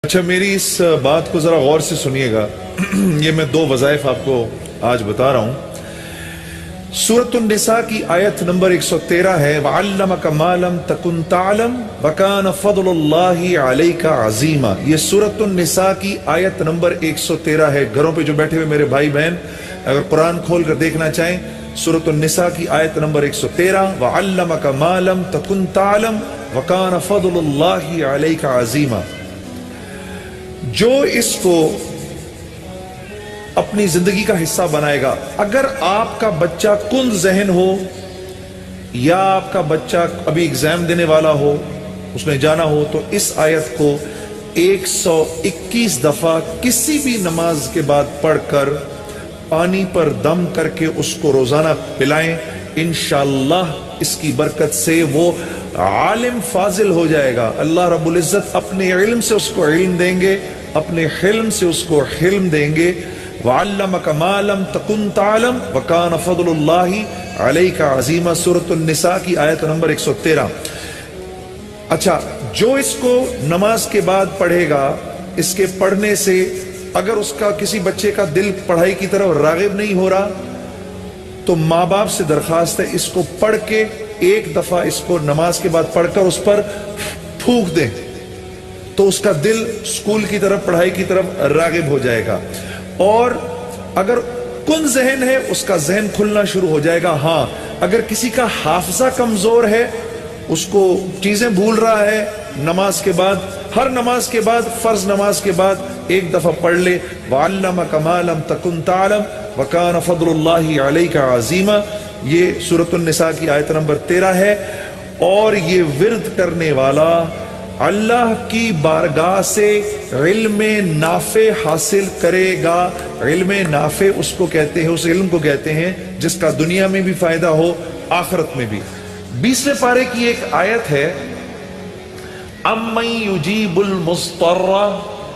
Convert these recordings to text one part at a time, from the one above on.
اچھا، میری اس بات کو ذرا غور سے سنیے گا۔ یہ میں دو وظائف آپ کو آج بتا رہا ہوں۔ سورۃ النساء کی آیت نمبر 113 ہے وَعَلَّمَكَ مَا لَمْ تَكُنْ تَعْلَمْ وَكَانَ فَضْلُ اللَّهِ عَلَيْكَ عَظِيمًا۔ یہ سورۃ النساء کی آیت نمبر 113 ہے۔ گھروں پہ جو بیٹھے ہوئے میرے بھائی بہن اگر قرآن کھول کر دیکھنا چاہیں، سورۃ النساء کی آیت نمبر 113 وَعَلَّمَكَ مَا لَمْ تَكُنْ تَعْلَمْ وَكَانَ فَضْلُ اللَّهِ عَلَيْكَ عَظِيمًا۔ جو اس کو اپنی زندگی کا حصہ بنائے گا، اگر آپ کا بچہ کند ذہن ہو یا آپ کا بچہ ابھی ایگزام دینے والا ہو، اس نے جانا ہو، تو اس آیت کو 121 دفعہ کسی بھی نماز کے بعد پڑھ کر پانی پر دم کر کے اس کو روزانہ پلائیں۔ انشاءاللہ اس کی برکت سے وہ عالم فاضل ہو جائے گا۔ اللہ رب العزت اپنے علم سے اس کو علم دیں گے، اپنے حلم سے اس کو حلم دیں گے۔ وَعَلَّمَكَ مَا لَمْ تَكُنْ تَعْلَمْ وَكَانَ فَضْلُ اللَّهِ عَلَيْكَ عَظِيمًا، سورۃ النساء کی آیت نمبر 113۔ اچھا، جو اس کو نماز کے بعد پڑھے گا، اس کے پڑھنے سے اگر اس کا کسی بچے کا دل پڑھائی کی طرف راغب نہیں ہو رہا تو ماں باپ سے درخواست ہے اس کو پڑھ کے ایک دفعہ اس کو نماز کے بعد پڑھ کر اس پر پھونک دیں تو اس کا دل اسکول کی طرف، پڑھائی کی طرف راغب ہو جائے گا۔ اور اگر کن ذہن ہے اس کا ذہن کھلنا شروع ہو جائے گا۔ ہاں، اگر کسی کا حافظہ کمزور ہے، اس کو چیزیں بھول رہا ہے، نماز کے بعد، ہر نماز کے بعد، فرض نماز کے بعد ایک دفعہ پڑھ لے وَعَلَّمَكَ مَا لَمْ تَكُنْ تَعْلَمْ وَكَانَ فَضْلُ اللَّهِ عَلَيْكَ عَظِيمًا۔ یہ سورۃ النساء کی آیت نمبر 13 ہے۔ اور یہ ورد کرنے والا اللہ کی بارگاہ سے علم نافع حاصل کرے گا۔ علم نافع اس کو کہتے ہیں، اس علم کو کہتے ہیں جس کا دنیا میں بھی فائدہ ہو، آخرت میں بھی۔ 20ویں پارے کی ایک آیت ہے أَمَّن يُجِيبُ الْمُضْطَرَّ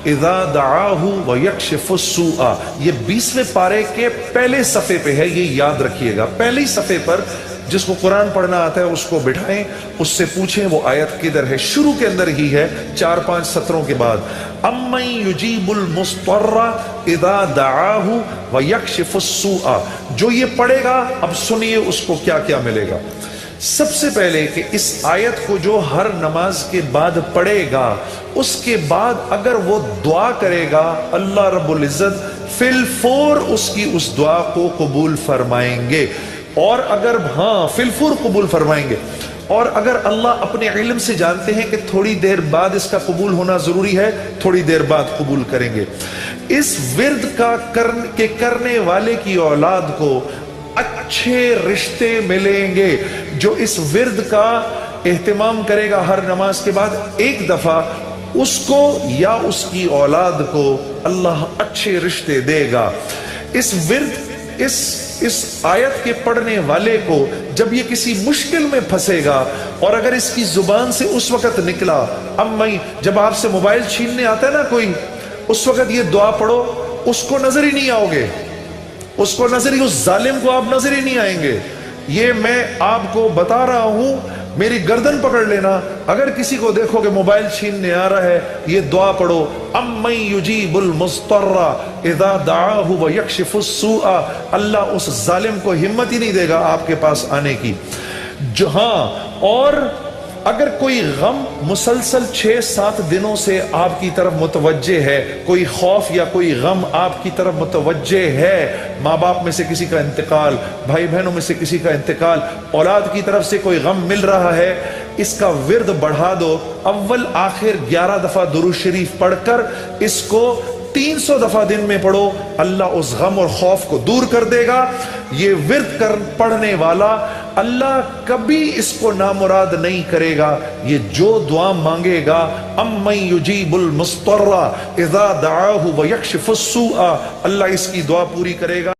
اِذَا دَعَاهُ وَيَكْشِفُ السُّوءَ۔ یہ 20ویں پارے کے پہلے صفحے پہ ہے، یہ یاد رکھیے گا۔ پہلی صفحے پر جس کو قرآن پڑھنا آتا ہے اس کو بٹھائیں، اس سے پوچھیں وہ آیت کدھر ہے۔ شروع کے اندر ہی ہے، 4-5 سطروں کے بعد۔ أَمَّن يُجِيبُ الْمُضْطَرَّ اِذَا دَعَاهُ وَيَكْشِفُ السُّوءَ۔ جو یہ پڑھے گا، اب سنیے اس کو کیا کیا ملے گا۔ سب سے پہلے کہ اس آیت کو جو ہر نماز کے بعد پڑھے گا، اس کے بعد اگر وہ دعا کرے گا، اللہ رب العزت فی الفور اس کی اس دعا کو قبول فرمائیں گے۔ اور اگر فی الفور قبول فرمائیں گے۔ اور اگر اللہ اپنے علم سے جانتے ہیں کہ تھوڑی دیر بعد اس کا قبول ہونا ضروری ہے، تھوڑی دیر بعد قبول کریں گے۔ اس ورد کا کرنے والے کی اولاد کو اچھے رشتے ملیں گے۔ جو اس ورد کا اہتمام کرے گا ہر نماز کے بعد ایک دفعہ، اس کو یا اس کی اولاد کو اللہ اچھے رشتے دے گا۔ اس ورد، اس آیت کے پڑھنے والے کو جب یہ کسی مشکل میں پھنسے گا، اور اگر اس کی زبان سے اس وقت نکلا، جب آپ سے موبائل چھیننے آتا ہے نا کوئی، اس وقت یہ دعا پڑھو، اس کو نظر ہی نہیں آؤ گے، اس کو نظر ہی، اس ظالم کو آپ نظر ہی نہیں آئیں گے۔ یہ میں آپ کو بتا رہا ہوں، میری گردن پکڑ لینا، اگر کسی کو دیکھو کہ موبائل چھیننے آ رہا ہے، یہ دعا پڑھو أَمَّن يُجِيبُ الْمُضْطَرَّ اِذَا دَعَاهُ وَيَكْشِفُ السُّوءَ۔ اللہ اس ظالم کو ہمت ہی نہیں دے گا آپ کے پاس آنے کی۔ اور اگر کوئی غم مسلسل 6-7 دنوں سے آپ کی طرف متوجہ ہے، کوئی خوف یا کوئی غم آپ کی طرف متوجہ ہے، ماں باپ میں سے کسی کا انتقال، بھائی بہنوں میں سے کسی کا انتقال، اولاد کی طرف سے کوئی غم مل رہا ہے، اس کا ورد بڑھا دو۔ اول آخر 11 دفعہ درود شریف پڑھ کر اس کو 300 دفعہ دن میں پڑھو، اللہ اس غم اور خوف کو دور کر دے گا۔ یہ ورد پڑھنے والا اللہ کبھی اس کو نامراد نہیں کرے گا۔ یہ جو دعا مانگے گا، أَمَّن يُجِيبُ الْمُضْطَرَّ اِذَا دَعَاهُ وَيَكْشِفُ السُّوءَ، اللہ اس کی دعا پوری کرے گا۔